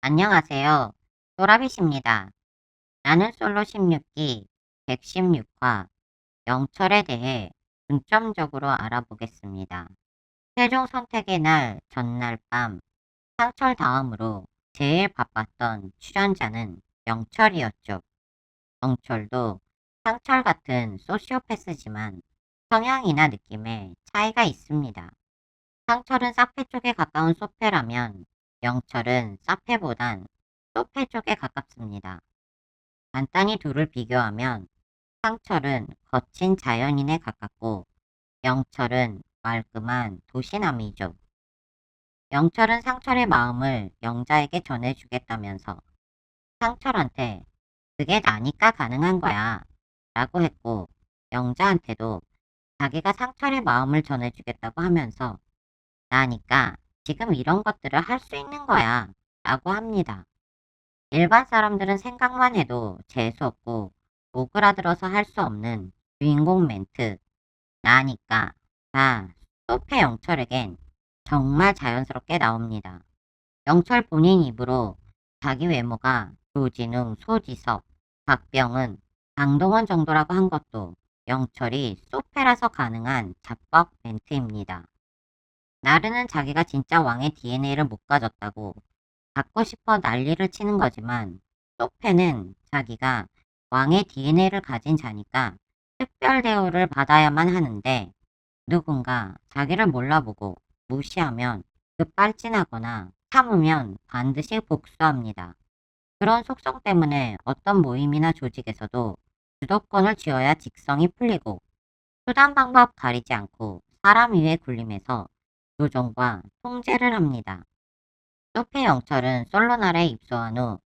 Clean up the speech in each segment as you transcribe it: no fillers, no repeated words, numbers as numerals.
안녕하세요. 또라빗입니다. 나는 솔로 16기 116화 영철에 대해 중점적으로 알아보겠습니다. 최종 선택의 날 전날 밤 상철 다음으로 제일 바빴던 출연자는 영철이었죠. 영철도 상철 같은 소시오패스지만 성향이나 느낌에 차이가 있습니다. 상철은 사페 쪽에 가까운 소페라면 영철은 사페보단 소페 쪽에 가깝습니다. 간단히 둘을 비교하면 상철은 거친 자연인에 가깝고 영철은 말끔한 도시남이죠. 영철은 상철의 마음을 영자에게 전해주겠다면서 상철한테 그게 나니까 가능한 거야 라고 했고 영자한테도 자기가 상철의 마음을 전해주겠다고 하면서 나니까 지금 이런 것들을 할 수 있는 거야 라고 합니다. 일반 사람들은 생각만 해도 재수없고 오그라들어서 할 수 없는 주인공 멘트 나니까 다 소페 영철에겐 정말 자연스럽게 나옵니다. 영철 본인 입으로 자기 외모가 조진웅, 소지섭, 박병은, 강동원 정도라고 한 것도 영철이 소페라서 가능한 자뻑 멘트입니다. 나르는 자기가 진짜 왕의 DNA를 못 가졌다고 갖고 싶어 난리를 치는 거지만 소페는 자기가 왕의 DNA를 가진 자니까 특별 대우를 받아야만 하는데 누군가 자기를 몰라보고 무시하면 급발진하거나 참으면 반드시 복수합니다. 그런 속성 때문에 어떤 모임이나 조직에서도 주도권을 쥐어야 직성이 풀리고 수단 방법 가리지 않고 사람 위에 군림해서 조종과 통제를 합니다. 소피 영철은 솔로날에 입소한 후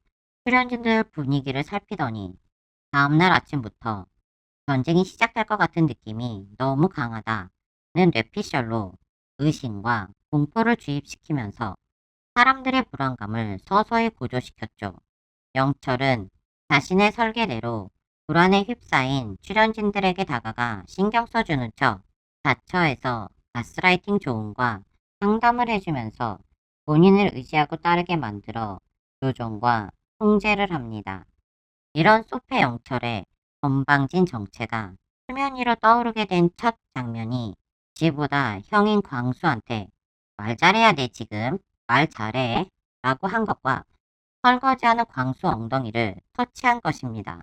출연진들 분위기를 살피더니 다음날 아침부터 전쟁이 시작될 것 같은 느낌이 너무 강하다는 뇌피셜로 의심과 공포를 주입시키면서 사람들의 불안감을 서서히 고조시켰죠. 영철은 자신의 설계대로 불안에 휩싸인 출연진들에게 다가가 신경 써주는 척 자처해서 가스라이팅 조언과 상담을 해주면서 본인을 의지하고 따르게 만들어 조종과 통제를 합니다. 이런 소패 영철의 건방진 정체가 수면 위로 떠오르게 된 첫 장면이 지보다 형인 광수한테 말 잘해야 돼 지금 말 잘해 라고 한 것과 설거지하는 광수 엉덩이를 터치한 것입니다.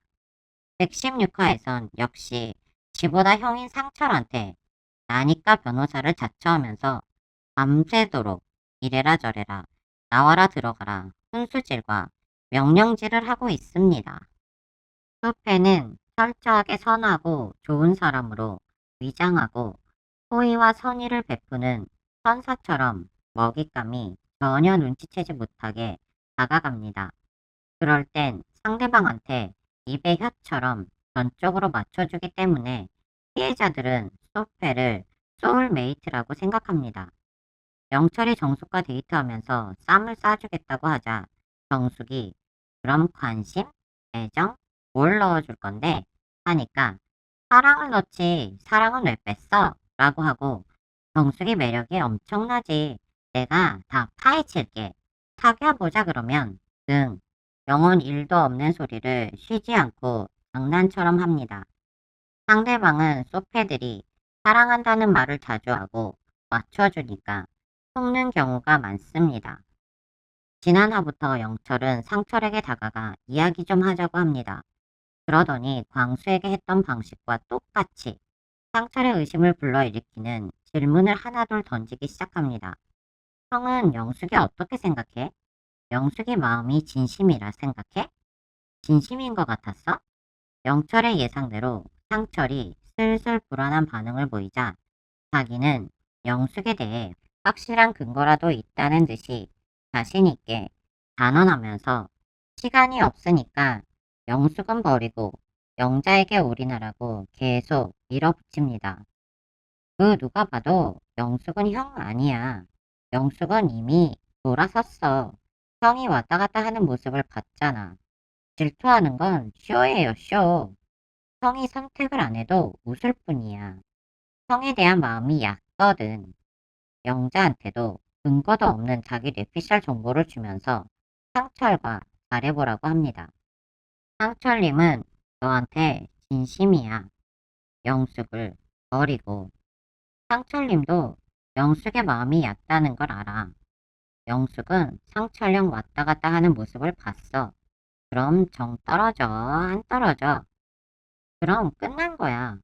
116화에선 역시 지보다 형인 상철한테 나니까 변호사를 자처하면서 밤새도록 이래라 저래라 나와라 들어가라 훈수질과 명령질을 하고 있습니다. 소페는 철저하게 선하고 좋은 사람으로 위장하고 호의와 선의를 베푸는 천사처럼 먹잇감이 전혀 눈치채지 못하게 다가갑니다. 그럴 땐 상대방한테 입에 혀처럼 전적으로 맞춰주기 때문에 피해자들은 소페를 소울메이트라고 생각합니다. 영철이 정숙과 데이트하면서 쌈을 싸주겠다고 하자 정숙이 그럼 관심? 애정? 뭘 넣어줄 건데? 하니까 사랑을 넣지 사랑은 왜 뺐어? 라고 하고 정숙이 매력이 엄청나지. 내가 다 파헤칠게. 사귀어보자 그러면 등 영혼 1도 없는 소리를 쉬지 않고 장난처럼 합니다. 상대방은 소패들이 사랑한다는 말을 자주 하고 맞춰주니까 속는 경우가 많습니다. 지난화부터 영철은 상철에게 다가가 이야기 좀 하자고 합니다. 그러더니 광수에게 했던 방식과 똑같이 상철의 의심을 불러일으키는 질문을 하나둘 던지기 시작합니다. 형은 영숙이 어떻게 생각해? 영숙이 마음이 진심이라 생각해? 진심인 것 같았어? 영철의 예상대로 상철이 슬슬 불안한 반응을 보이자 자기는 영숙에 대해 확실한 근거라도 있다는 듯이 자신있게 단언하면서 시간이 없으니까 영숙은 버리고 영자에게 올인하라고 계속 밀어붙입니다. 그 누가 봐도 영숙은 형 아니야. 영숙은 이미 돌아섰어. 형이 왔다 갔다 하는 모습을 봤잖아. 질투하는 건 쇼예요, 쇼. 형이 선택을 안 해도 웃을 뿐이야. 형에 대한 마음이 얕거든. 영자한테도 근거도 없는 자기 뇌피셜 정보를 주면서 상철과 잘해보라고 합니다. 상철님은 너한테 진심이야. 영숙을 버리고 상철님도 영숙의 마음이 얕다는 걸 알아. 영숙은 상철령 왔다 갔다 하는 모습을 봤어. 그럼 정 떨어져, 안 떨어져? 그럼 끝난 거야.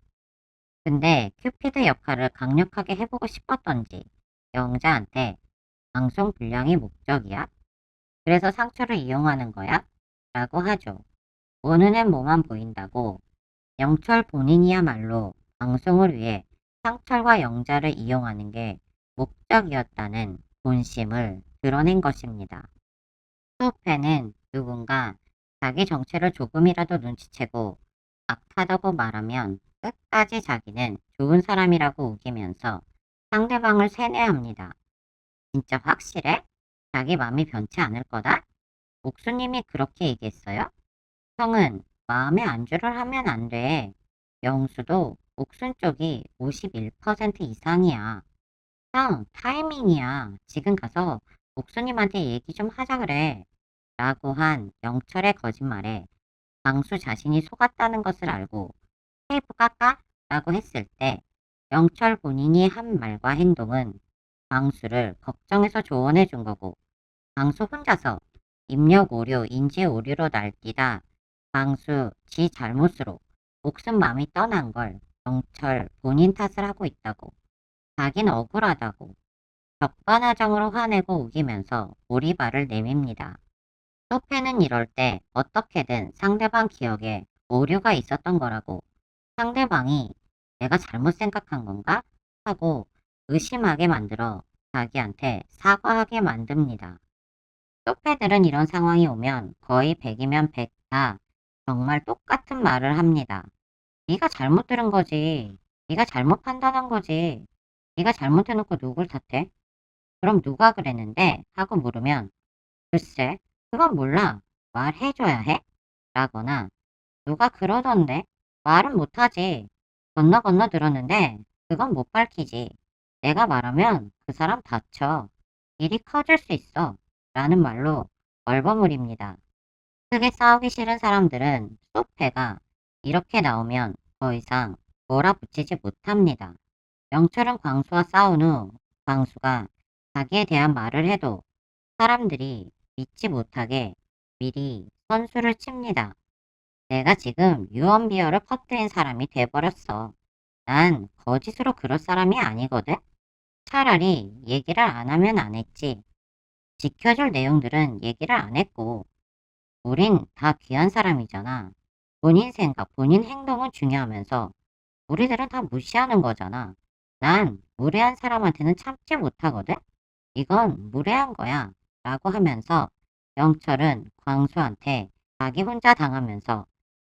근데 큐피드 역할을 강력하게 해보고 싶었던지 영자한테 방송 분량이 목적이야? 그래서 상처를 이용하는 거야? 라고 하죠. 오는엔 뭐만 보인다고 영철 본인이야말로 방송을 위해 상철과 영자를 이용하는 게 목적이었다는 본심을 드러낸 것입니다. 수업에는 누군가 자기 정체를 조금이라도 눈치채고 악하다고 말하면 끝까지 자기는 좋은 사람이라고 우기면서 상대방을 세뇌합니다. 진짜 확실해? 자기 마음이 변치 않을 거다? 옥수님이 그렇게 얘기했어요? 형은 마음의 안주를 하면 안 돼. 영수도 옥순 쪽이 51% 이상이야. 형, 타이밍이야. 지금 가서 옥수님한테 얘기 좀 하자 그래. 라고 한 영철의 거짓말에 광수 자신이 속았다는 것을 알고 테이프 깎아? 라고 했을 때 영철 본인이 한 말과 행동은 광수를 걱정해서 조언해 준 거고 광수 혼자서 입력 오류, 인지 오류로 날뛰다 광수 지 잘못으로 목숨 마음이 떠난 걸 영철 본인 탓을 하고 있다고 자긴 억울하다고 적반하장으로 화내고 우기면서 오리발을 내밉니다. 소페는 이럴 때 어떻게든 상대방 기억에 오류가 있었던 거라고 상대방이 내가 잘못 생각한 건가? 하고 의심하게 만들어 자기한테 사과하게 만듭니다. 소페들은 이런 상황이 오면 거의 100이면 100 다 정말 똑같은 말을 합니다. 네가 잘못 들은 거지. 네가 잘못 판단한 거지. 네가 잘못해놓고 누굴 탓해? 그럼 누가 그랬는데? 하고 물으면 글쎄, 그건 몰라. 말해줘야 해? 라거나 누가 그러던데? 말은 못하지. 건너 건너 들었는데 그건 못 밝히지. 내가 말하면 그 사람 다쳐. 일이 커질 수 있어. 라는 말로 얼버무립니다. 크게 싸우기 싫은 사람들은 소패가 이렇게 나오면 더 이상 몰아붙이지 못합니다. 영철은 광수와 싸운 후 광수가 자기에 대한 말을 해도 사람들이 믿지 못하게 미리 선수를 칩니다. 내가 지금 유언비어를 퍼뜨린 사람이 돼버렸어. 난 거짓으로 그럴 사람이 아니거든. 차라리 얘기를 안 하면 안 했지. 지켜줄 내용들은 얘기를 안 했고 우린 다 귀한 사람이잖아. 본인 생각, 본인 행동은 중요하면서 우리들은 다 무시하는 거잖아. 난 무례한 사람한테는 참지 못하거든. 이건 무례한 거야. 라고 하면서 영철은 광수한테 자기 혼자 당하면서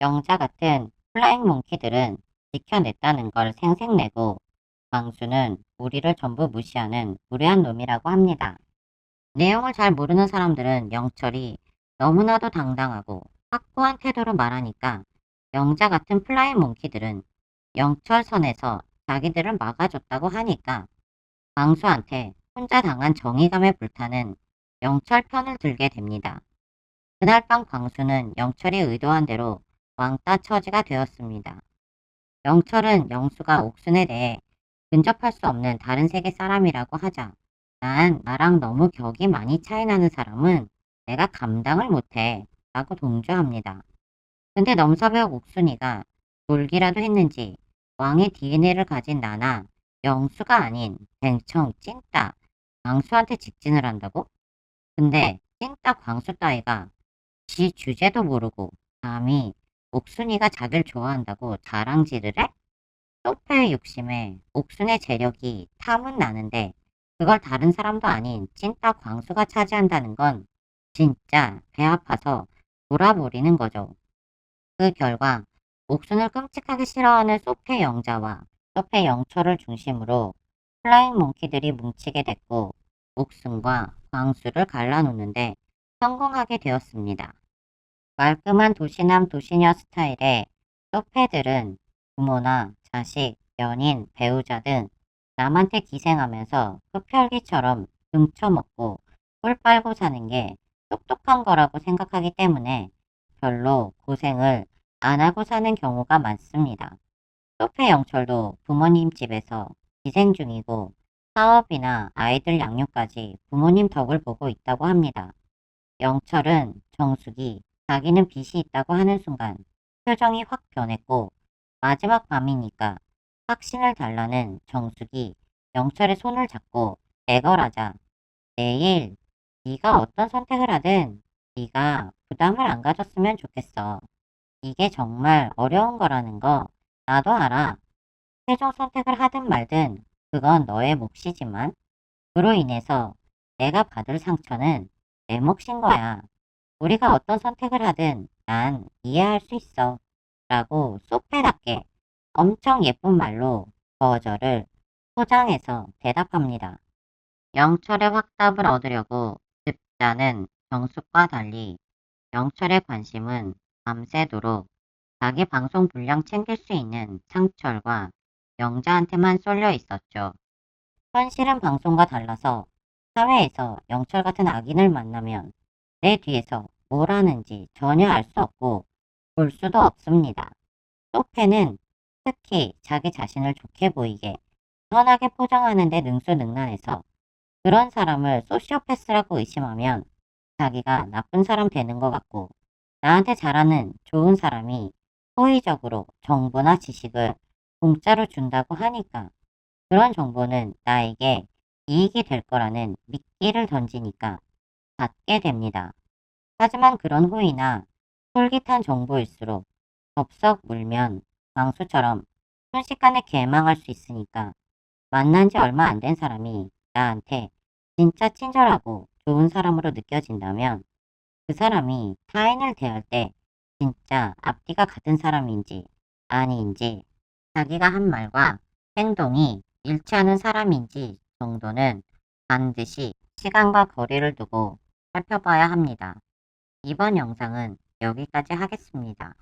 영자 같은 플라잉 몽키들은 지켜냈다는 걸 생색내고 광수는 우리를 전부 무시하는 무례한 놈이라고 합니다. 내용을 잘 모르는 사람들은 영철이 너무나도 당당하고 확고한 태도로 말하니까 영자 같은 플라잉 몽키들은 영철 선에서 자기들을 막아줬다고 하니까 광수한테 혼자 당한 정의감에 불타는 영철 편을 들게 됩니다. 그날 밤 광수는 영철이 의도한 대로 왕따 처지가 되었습니다. 영철은 영수가 옥순에 대해 근접할 수 없는 다른 세계 사람이라고 하자 난 나랑 너무 격이 많이 차이 나는 사람은 내가 감당을 못해 라고 동조합니다. 근데 넘사벽 옥순이가 돌기라도 했는지 왕의 DNA를 가진 나나 영수가 아닌 뱅청 찐따 광수한테 직진을 한다고? 근데 찐따 광수 따위가 지 주제도 모르고 감히 옥순이가 자기를 좋아한다고 자랑질을 해? 소패의 욕심에 옥순의 재력이 탐은 나는데 그걸 다른 사람도 아닌 찐따 광수가 차지한다는 건 진짜 배 아파서 돌아버리는 거죠. 그 결과 옥순을 끔찍하게 싫어하는 소패 영자와 소패 영철을 중심으로 플라잉 몽키들이 뭉치게 됐고 옥순과 광수를 갈라놓는데 성공하게 되었습니다. 말끔한 도시남 도시녀 스타일의 소패들은 부모나 자식, 연인, 배우자 등 남한테 기생하면서 흡혈귀처럼 등쳐먹고 꿀 빨고 사는 게 똑똑한 거라고 생각하기 때문에 별로 고생을 안 하고 사는 경우가 많습니다. 소페 영철도 부모님 집에서 기생 중이고 사업이나 아이들 양육까지 부모님 덕을 보고 있다고 합니다. 영철은 정숙이 자기는 빚이 있다고 하는 순간 표정이 확 변했고 마지막 밤이니까 확신을 달라는 정숙이 영철의 손을 잡고 애걸하자 내일 네가 어떤 선택을 하든 네가 부담을 안 가졌으면 좋겠어. 이게 정말 어려운 거라는 거 나도 알아. 최종 선택을 하든 말든 그건 너의 몫이지만 그로 인해서 내가 받을 상처는 내 몫인 거야. 우리가 어떤 선택을 하든 난 이해할 수 있어. 라고 소페답게 엄청 예쁜 말로 거절을 포장해서 대답합니다. 영철의 확답을 얻으려고 집자는 정숙과 달리 영철의 관심은 밤새도록 자기 방송 분량 챙길 수 있는 상철과 영자한테만 쏠려 있었죠. 현실은 방송과 달라서 사회에서 영철 같은 악인을 만나면 내 뒤에서 뭘 하는지 전혀 알 수 없고 볼 수도 없습니다. 소페는 특히 자기 자신을 좋게 보이게 선하게 포장하는 데 능수능란해서 그런 사람을 소시오패스라고 의심하면 자기가 나쁜 사람 되는 것 같고 나한테 잘하는 좋은 사람이 호의적으로 정보나 지식을 공짜로 준다고 하니까 그런 정보는 나에게 이익이 될 거라는 미끼를 던지니까 받게 됩니다. 하지만 그런 호의나 솔깃한 정보일수록 덥석 물면 광수처럼 순식간에 개망할 수 있으니까 만난 지 얼마 안 된 사람이 나한테 진짜 친절하고 좋은 사람으로 느껴진다면 그 사람이 타인을 대할 때 진짜 앞뒤가 같은 사람인지 아닌지 자기가 한 말과 행동이 일치하는 사람인지 정도는 반드시 시간과 거리를 두고 살펴봐야 합니다. 이번 영상은 여기까지 하겠습니다.